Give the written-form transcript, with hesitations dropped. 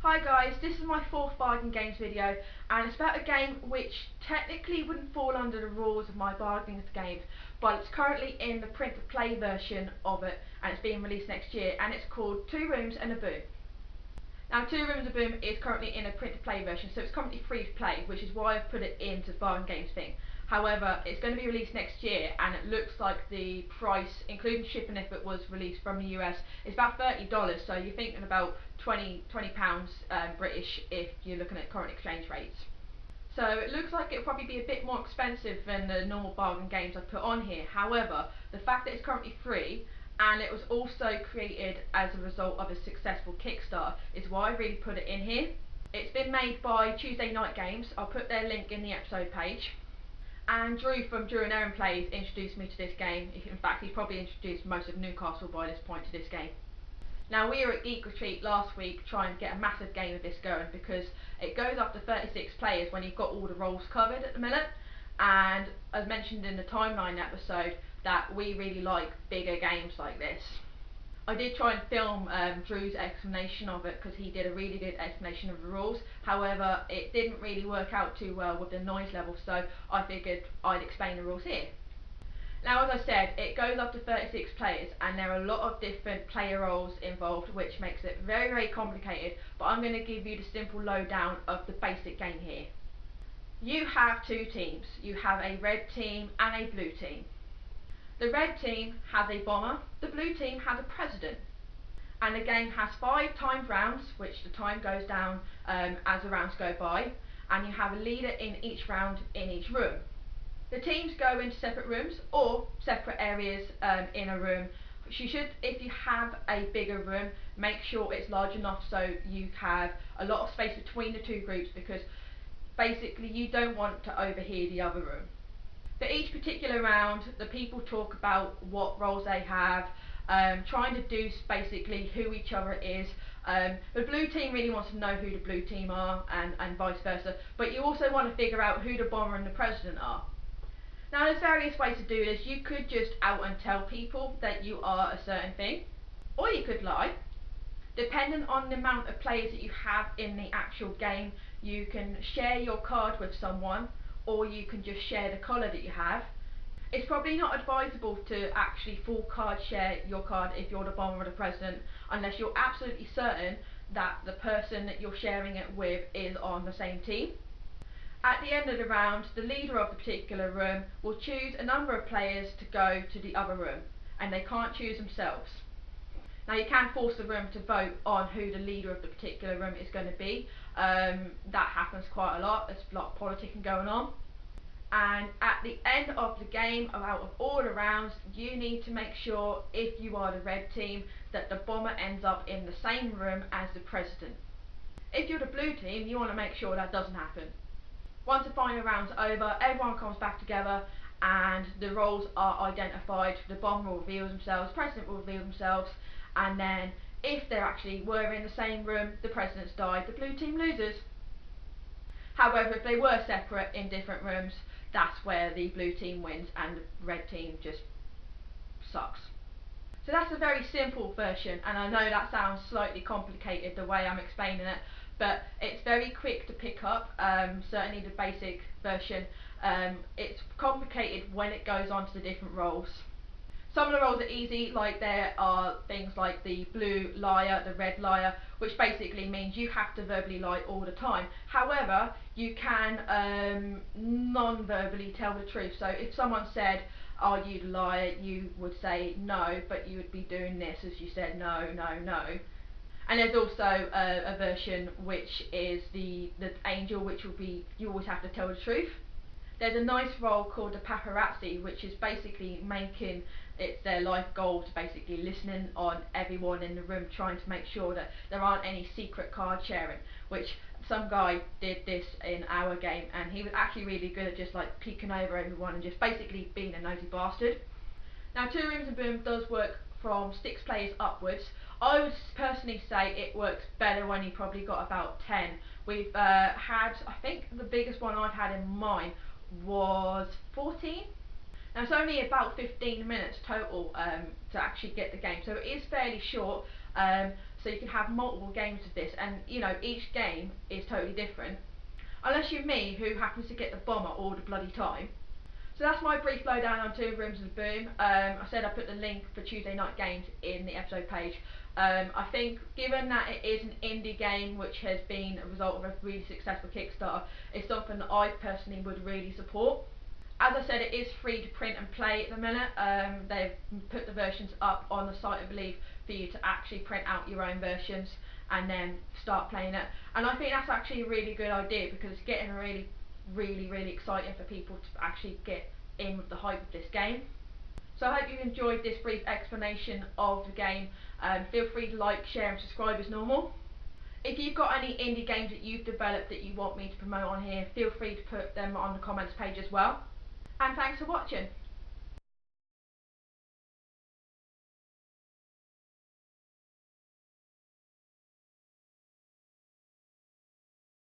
Hi guys, this is my fourth bargain games video, and it's about a game which technically wouldn't fall under the rules of my bargain games, but it's currently in the print to play version of it, and it's being released next year, and it's called Two Rooms and a Boom. Now, Two Rooms and a Boom is currently in a print to play version, so it's currently free to play, which is why I've put it into the bargain games thing. However, it's going to be released next year, and it looks like the price, including shipping if it was released from the US, is about $30, so you're thinking about £20 British if you're looking at current exchange rates. So it looks like it'll probably be a bit more expensive than the normal bargain games I've put on here. However, the fact that it's currently free and it was also created as a result of a successful Kickstarter is why I really put it in here. It's been made by Tuesday Night Games. I'll put their link in the episode page. And Drew from Drew and Aaron Plays introduced me to this game. In fact, he's probably introduced most of Newcastle by this point to this game. Now, we were at Geek Retreat last week trying to get a massive game of this going because it goes up to 36 players when you've got all the roles covered at the minute. And as mentioned in the timeline episode, that we really like bigger games like this. I did try and film Drew's explanation of it because he did a really good explanation of the rules. However, it didn't really work out too well with the noise level, so I figured I'd explain the rules here. Now, as I said, it goes up to 36 players and there are a lot of different player roles involved, which makes it very, very complicated, but I'm going to give you the simple lowdown of the basic game here. You have two teams. You have a red team and a blue team. The red team has a bomber, the blue team has a president. And the game has 5 timed rounds, which the time goes down as the rounds go by, and you have a leader in each round in each room. The teams go into separate rooms or separate areas in a room. You should, if you have a bigger room, make sure it's large enough so you have a lot of space between the two groups, because basically you don't want to overhear the other room. For each particular round, the people talk about what roles they have, trying to deduce basically who each other is. The blue team really wants to know who the blue team are and vice versa, but you also want to figure out who the bomber and the president are. Now, there's various ways to do this. You could just out and tell people that you are a certain thing, or you could lie. Depending on the amount of players that you have in the actual game, you can share your card with someone, or you can just share the colour that you have. It's probably not advisable to actually full card share your card if you're the bomber or the president, unless you're absolutely certain that the person that you're sharing it with is on the same team. At the end of the round, the leader of the particular room will choose a number of players to go to the other room, and they can't choose themselves. Now, you can force the room to vote on who the leader of the particular room is going to be. That happens quite a lot. There's a lot of politicking going on. And at the end of the game, out of all the rounds, you need to make sure, if you are the red team, that the bomber ends up in the same room as the president. If you're the blue team, you want to make sure that doesn't happen. Once the final round's over, everyone comes back together and the roles are identified. The bomber will reveal themselves, the president will reveal themselves, and then if they actually were in the same room, the president's died, the blue team loses. However, if they were separate in different rooms, that's where the blue team wins and the red team just sucks. So that's a very simple version, and I know that sounds slightly complicated the way I'm explaining it, but it's very quick to pick up, certainly the basic version. It's complicated when it goes on to the different roles. Some of the roles are easy, like there are things like the blue liar, the red liar, which basically means you have to verbally lie all the time. However, you can non-verbally tell the truth. So if someone said, "Are you the liar?" you would say no, but you would be doing this as you said no, no, no. And there's also a version which is the angel, which will be you always have to tell the truth. There's a nice role called the paparazzi, which is basically making it their life goal to basically listening on everyone in the room, trying to make sure that there aren't any secret card sharing, which some guy did this in our game, and he was actually really good at just like peeking over everyone and just basically being a nosy bastard. Now, Two Rooms and Boom does work from 6 players upwards. I would personally say it works better when you probably got about 10. We've had, I think the biggest one I've had in mine was 14. Now, it's only about 15 minutes total to actually get the game, so it is fairly short. so you can have multiple games of this, and you know, each game is totally different. Unless you're me, who happens to get the bomber all the bloody time. So that's my brief lowdown on Two Rooms and a Boom. I said I put the link for Tuesday night games in the episode page. I think given that it is an indie game which has been a result of a really successful Kickstarter, it's something that I personally would really support. As I said, it is free to print and play at the minute. They've put the versions up on the site, I believe, for you to actually print out your own versions and then start playing it. And I think that's actually a really good idea, because it's getting really exciting for people to actually get in with the hype of this game. So I hope you've enjoyed this brief explanation of the game. Feel free to like, share and subscribe as normal. If you've got any indie games that you've developed that you want me to promote on here, feel free to put them on the comments page as well. And thanks for watching.